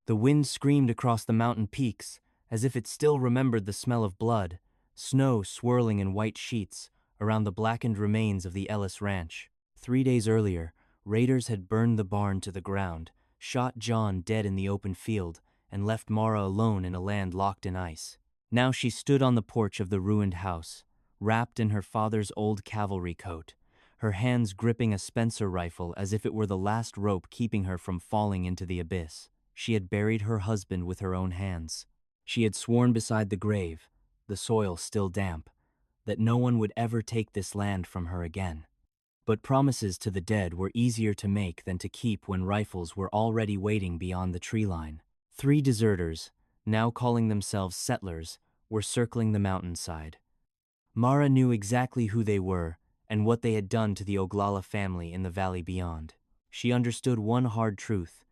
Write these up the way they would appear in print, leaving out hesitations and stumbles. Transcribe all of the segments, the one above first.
The wind screamed across the mountain peaks, as if it still remembered the smell of blood, snow swirling in white sheets around the blackened remains of the Ellis ranch. 3 days earlier, raiders had burned the barn to the ground, shot John dead in the open field, and left Mara alone in a land locked in ice. Now she stood on the porch of the ruined house, wrapped in her father's old cavalry coat, her hands gripping a Spencer rifle as if it were the last rope keeping her from falling into the abyss. She had buried her husband with her own hands. She had sworn beside the grave, the soil still damp, that no one would ever take this land from her again. But promises to the dead were easier to make than to keep when rifles were already waiting beyond the tree line. 3 deserters, now calling themselves settlers, were circling the mountainside. Mara knew exactly who they were and what they had done to the Oglala family in the valley beyond. She understood one hard truth: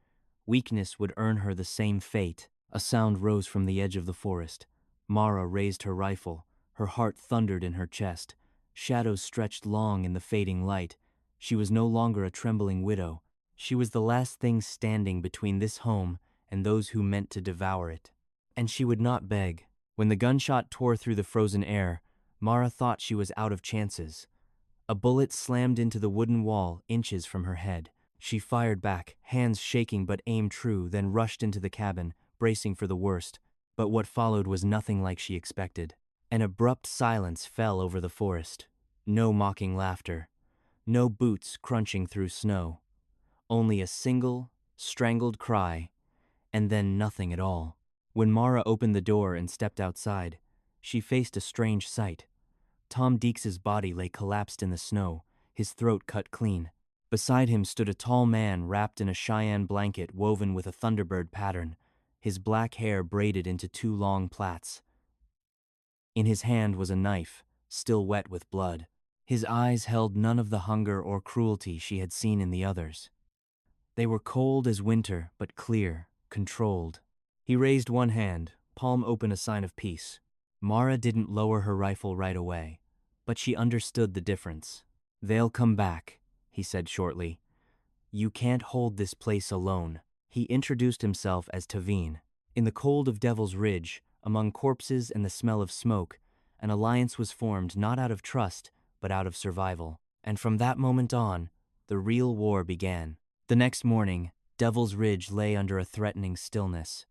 weakness would earn her the same fate. A sound rose from the edge of the forest. Mara raised her rifle. Her heart thundered in her chest. Shadows stretched long in the fading light. She was no longer a trembling widow. She was the last thing standing between this home and those who meant to devour it. And she would not beg. When the gunshot tore through the frozen air, Mara thought she was out of chances. A bullet slammed into the wooden wall inches from her head. She fired back, hands shaking but aim true, then rushed into the cabin, bracing for the worst. But what followed was nothing like she expected. An abrupt silence fell over the forest. No mocking laughter. No boots crunching through snow. Only a single, strangled cry, and then nothing at all. When Mara opened the door and stepped outside, she faced a strange sight. Tom Deeks's body lay collapsed in the snow, his throat cut clean. Beside him stood a tall man wrapped in a Cheyenne blanket woven with a thunderbird pattern, his black hair braided into 2 long plaits. In his hand was a knife, still wet with blood. His eyes held none of the hunger or cruelty she had seen in the others. They were cold as winter, but clear, controlled. He raised one hand, palm open, a sign of peace. Mara didn't lower her rifle right away, but she understood the difference. "They'll come back," he said shortly. "You can't hold this place alone." He introduced himself as Tavine. In the cold of Devil's Ridge, among corpses and the smell of smoke, an alliance was formed not out of trust, but out of survival. And from that moment on, the real war began. The next morning, Devil's Ridge lay under a threatening stillness.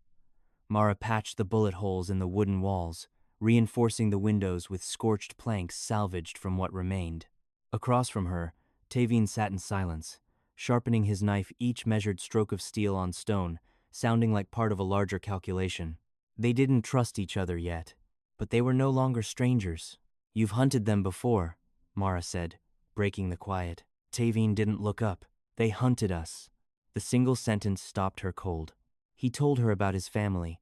Mara patched the bullet holes in the wooden walls, reinforcing the windows with scorched planks salvaged from what remained. Across from her, Tavine sat in silence, sharpening his knife each measured stroke of steel on stone, sounding like part of a larger calculation. They didn't trust each other yet, but they were no longer strangers. "You've hunted them before," Mara said, breaking the quiet. Tavine didn't look up. "They hunted us." The single sentence stopped her cold. He told her about his family,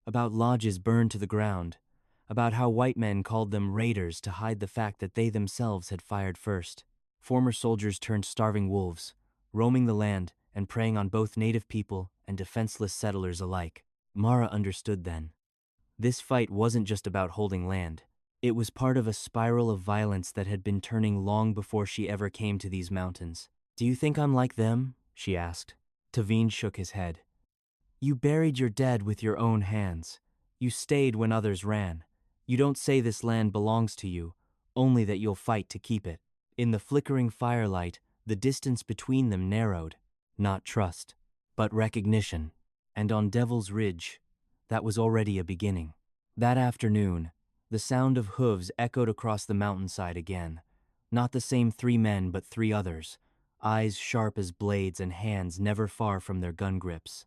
about lodges burned to the ground, about how white men called them raiders to hide the fact that they themselves had fired first. Former soldiers turned starving wolves, roaming the land and preying on both native people and defenseless settlers alike. Mara understood then. This fight wasn't just about holding land. It was part of a spiral of violence that had been turning long before she ever came to these mountains. "Do you think I'm like them?" she asked. Tavine shook his head. "You buried your dead with your own hands. You stayed when others ran. You don't say this land belongs to you, only that you'll fight to keep it." In the flickering firelight, the distance between them narrowed. Not trust, but recognition. And on Devil's Ridge, that was already a beginning. That afternoon, the sound of hooves echoed across the mountainside again. Not the same 3 men, but 3 others, eyes sharp as blades and hands never far from their gun grips.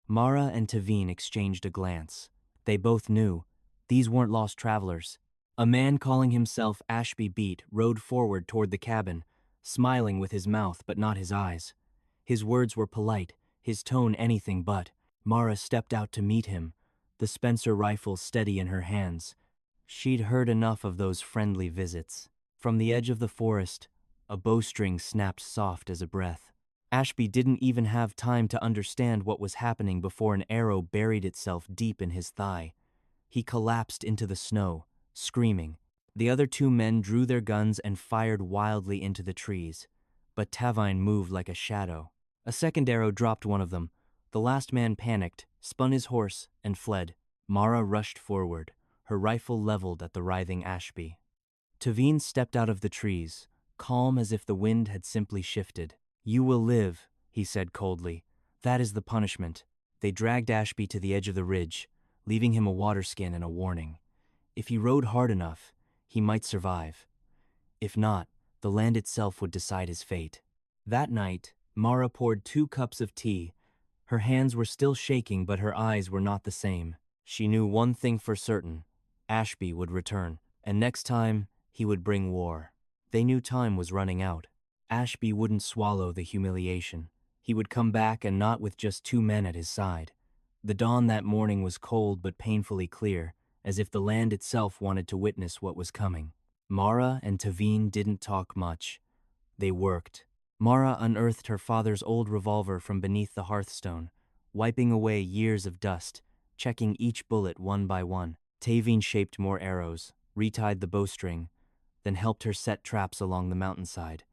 Mara and Tavine exchanged a glance. They both knew these weren't lost travelers. A man calling himself Ashby Beat rode forward toward the cabin, smiling with his mouth but not his eyes. His words were polite, his tone anything but. Mara stepped out to meet him, the Spencer rifle steady in her hands. She'd heard enough of those friendly visits. From the edge of the forest, a bowstring snapped soft as a breath. Ashby didn't even have time to understand what was happening before an arrow buried itself deep in his thigh. He collapsed into the snow, screaming. The other 2 men drew their guns and fired wildly into the trees, but Tavine moved like a shadow. A second arrow dropped one of them, The last man panicked, spun his horse, and fled. Mara rushed forward, her rifle leveled at the writhing Ashby. Tavine stepped out of the trees, calm as if the wind had simply shifted. "You will live," he said coldly. "That is the punishment." They dragged Ashby to the edge of the ridge, leaving him a waterskin and a warning. If he rode hard enough, he might survive. If not, the land itself would decide his fate. That night, Mara poured 2 cups of tea. Her hands were still shaking, but her eyes were not the same. She knew one thing for certain: Ashby would return, and next time, he would bring war. They knew time was running out. Ashby wouldn't swallow the humiliation. He would come back, and not with just 2 men at his side. The dawn that morning was cold but painfully clear, as if the land itself wanted to witness what was coming. Mara and Tavine didn't talk much. They worked. Mara unearthed her father's old revolver from beneath the hearthstone, wiping away years of dust, checking each bullet one by one. Tavine shaped more arrows, retied the bowstring, then helped her set traps along the mountainside.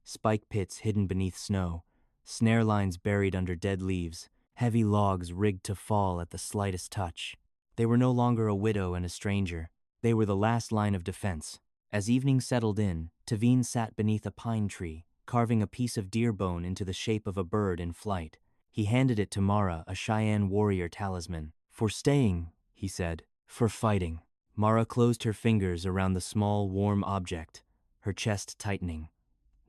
Spike pits hidden beneath snow, snare lines buried under dead leaves, heavy logs rigged to fall at the slightest touch. They were no longer a widow and a stranger. They were the last line of defense. As evening settled in, Tavine sat beneath a pine tree, carving a piece of deer bone into the shape of a bird in flight. He handed it to Mara, a Cheyenne warrior talisman. "For staying," he said, "for fighting." Mara closed her fingers around the small, warm object, her chest tightening.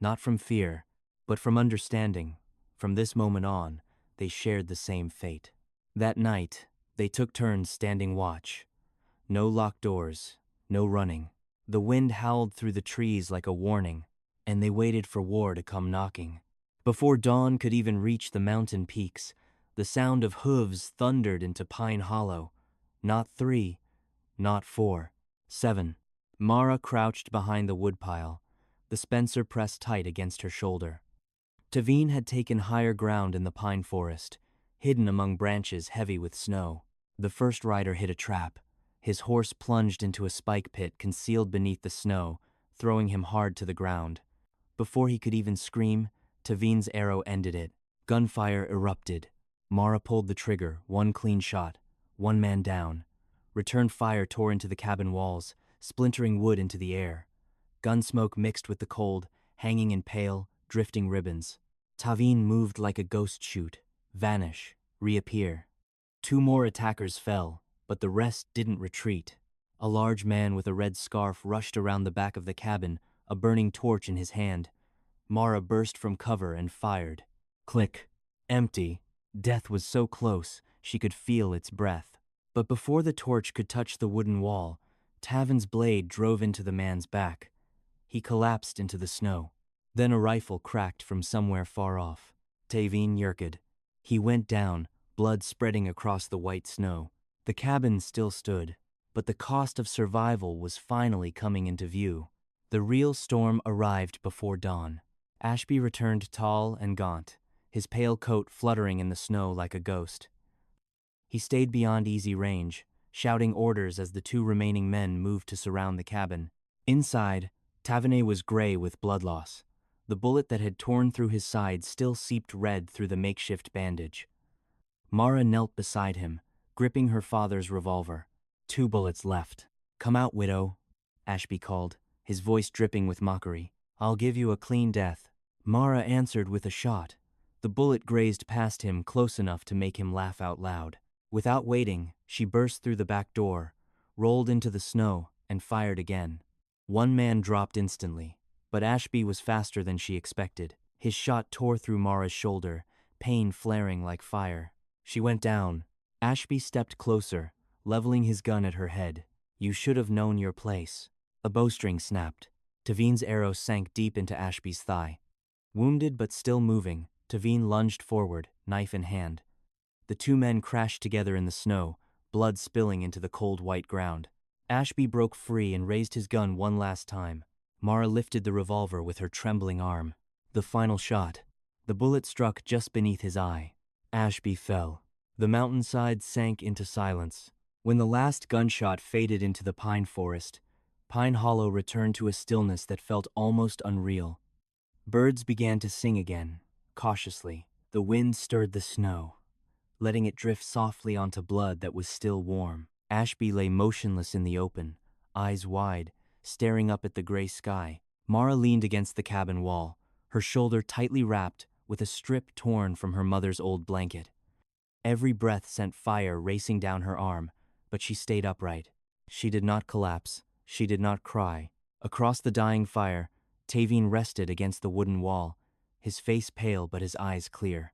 Not from fear, but from understanding. From this moment on, they shared the same fate. That night, they took turns standing watch. No locked doors, no running. The wind howled through the trees like a warning, and they waited for war to come knocking. Before dawn could even reach the mountain peaks, the sound of hooves thundered into Pine Hollow. Not 3, not 4, 7. Mara crouched behind the woodpile, the Spencer pressed tight against her shoulder. Tavine had taken higher ground in the pine forest, hidden among branches heavy with snow. The first rider hit a trap. His horse plunged into a spike pit concealed beneath the snow, throwing him hard to the ground. Before he could even scream, Tavine's arrow ended it. Gunfire erupted. Mara pulled the trigger, one clean shot, one man down. Return fire tore into the cabin walls, splintering wood into the air. Gun smoke mixed with the cold, hanging in pale, drifting ribbons. Tavine moved like a ghost shoot, vanish, reappear. 2 more attackers fell, but the rest didn't retreat. A large man with a red scarf rushed around the back of the cabin, a burning torch in his hand. Mara burst from cover and fired. Click. Empty. Death was so close, she could feel its breath. But before the torch could touch the wooden wall, Tavine's blade drove into the man's back. He collapsed into the snow. Then a rifle cracked from somewhere far off. Tavine yerked. He went down, blood spreading across the white snow. The cabin still stood, but the cost of survival was finally coming into view. The real storm arrived before dawn. Ashby returned tall and gaunt, his pale coat fluttering in the snow like a ghost. He stayed beyond easy range, shouting orders as the 2 remaining men moved to surround the cabin. Inside, Tavine was gray with blood loss. The bullet that had torn through his side still seeped red through the makeshift bandage. Mara knelt beside him, gripping her father's revolver. 2 bullets left. "Come out, widow," Ashby called, his voice dripping with mockery. "I'll give you a clean death." Mara answered with a shot. The bullet grazed past him close enough to make him laugh out loud. Without waiting, she burst through the back door, rolled into the snow, and fired again. 1 man dropped instantly, but Ashby was faster than she expected. His shot tore through Mara's shoulder, pain flaring like fire. She went down. Ashby stepped closer, leveling his gun at her head. "You should have known your place." A bowstring snapped. Tavine's arrow sank deep into Ashby's thigh. Wounded but still moving, Tavine lunged forward, knife in hand. The 2 men crashed together in the snow, blood spilling into the cold white ground. Ashby broke free and raised his gun one last time. Mara lifted the revolver with her trembling arm. The final shot. The bullet struck just beneath his eye. Ashby fell. The mountainside sank into silence. When the last gunshot faded into the pine forest, Pine Hollow returned to a stillness that felt almost unreal. Birds began to sing again, cautiously. The wind stirred the snow. letting it drift softly onto blood that was still warm. Ashby lay motionless in the open, eyes wide, staring up at the gray sky. Mara leaned against the cabin wall, her shoulder tightly wrapped with a strip torn from her mother's old blanket. Every breath sent fire racing down her arm, but she stayed upright. She did not collapse. She did not cry. Across the dying fire, Tavine rested against the wooden wall, his face pale but his eyes clear.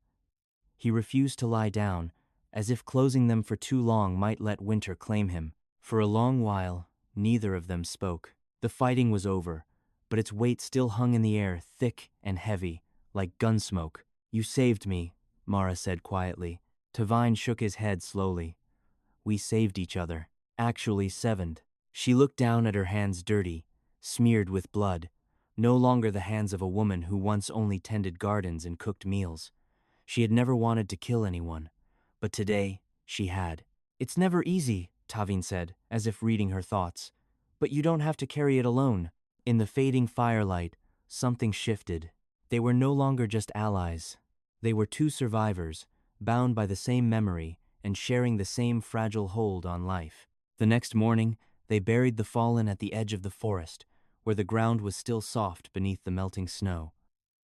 He refused to lie down, as if closing them for too long might let winter claim him. For a long while, neither of them spoke. The fighting was over, but its weight still hung in the air, thick and heavy, like gun smoke. "You saved me," Mara said quietly. Tavine shook his head slowly. "We saved each other. Actually sevened." She looked down at her hands, dirty, smeared with blood, no longer the hands of a woman who once only tended gardens and cooked meals. She had never wanted to kill anyone, but today she had. "It's never easy," Tavine said, as if reading her thoughts. "But you don't have to carry it alone." In the fading firelight, something shifted. They were no longer just allies. They were two survivors, bound by the same memory and sharing the same fragile hold on life. The next morning, they buried the fallen at the edge of the forest, where the ground was still soft beneath the melting snow.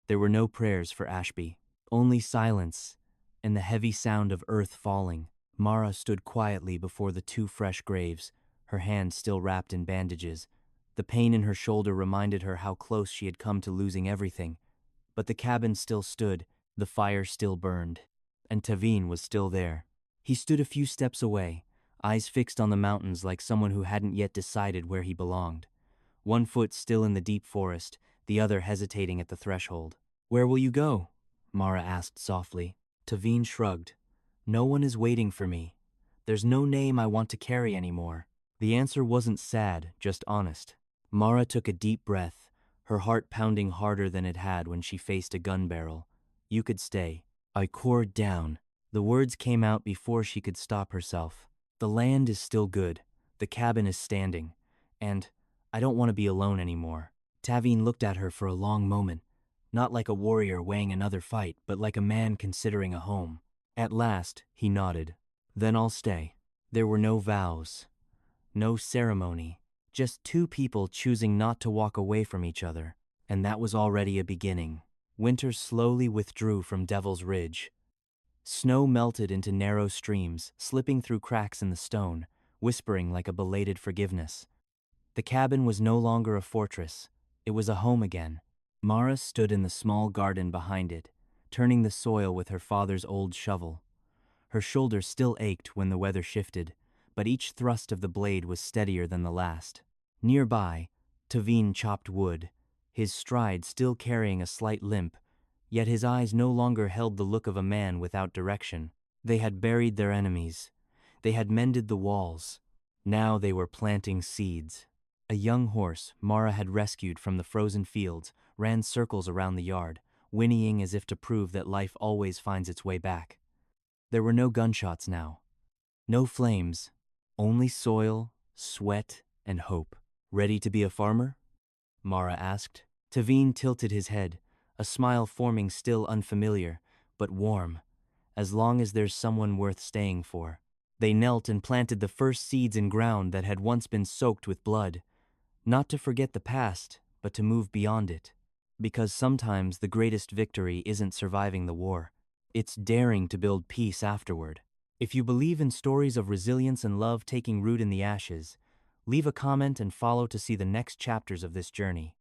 There were no prayers for Ashby, only silence and the heavy sound of earth falling. Mara stood quietly before the two fresh graves, her hand still wrapped in bandages. The pain in her shoulder reminded her how close she had come to losing everything. But the cabin still stood, the fire still burned, and Tavine was still there. He stood a few steps away, eyes fixed on the mountains like someone who hadn't yet decided where he belonged. One foot still in the deep forest, the other hesitating at the threshold. "Where will you go?" Mara asked softly. Tavine shrugged. "No one is waiting for me. There's no name I want to carry anymore." The answer wasn't sad, just honest. Mara took a deep breath, her heart pounding harder than it had when she faced a gun barrel. "You could stay." I cored down. The words came out before she could stop herself. "The land is still good. The cabin is standing. And I don't want to be alone anymore." Tavine looked at her for a long moment, not like a warrior weighing another fight, but like a man considering a home. At last, he nodded. "Then I'll stay." There were no vows, no ceremony, just two people choosing not to walk away from each other. And that was already a beginning. Winter slowly withdrew from Devil's Ridge. Snow melted into narrow streams, slipping through cracks in the stone, whispering like a belated forgiveness. The cabin was no longer a fortress. It was a home again. Mara stood in the small garden behind it, turning the soil with her father's old shovel. Her shoulder still ached when the weather shifted, but each thrust of the blade was steadier than the last. Nearby, Tavine chopped wood, his stride still carrying a slight limp, yet his eyes no longer held the look of a man without direction. They had buried their enemies. They had mended the walls. Now they were planting seeds. A young horse Mara had rescued from the frozen fields ran circles around the yard, whinnying as if to prove that life always finds its way back. There were no gunshots now. No flames. Only soil, sweat, and hope. "Ready to be a farmer?" Mara asked. Tavine tilted his head, a smile forming still unfamiliar, but warm. "As long as there's someone worth staying for." They knelt and planted the first seeds in ground that had once been soaked with blood. Not to forget the past, but to move beyond it. Because sometimes the greatest victory isn't surviving the war. It's daring to build peace afterward. If you believe in stories of resilience and love taking root in the ashes, leave a comment and follow to see the next chapters of this journey.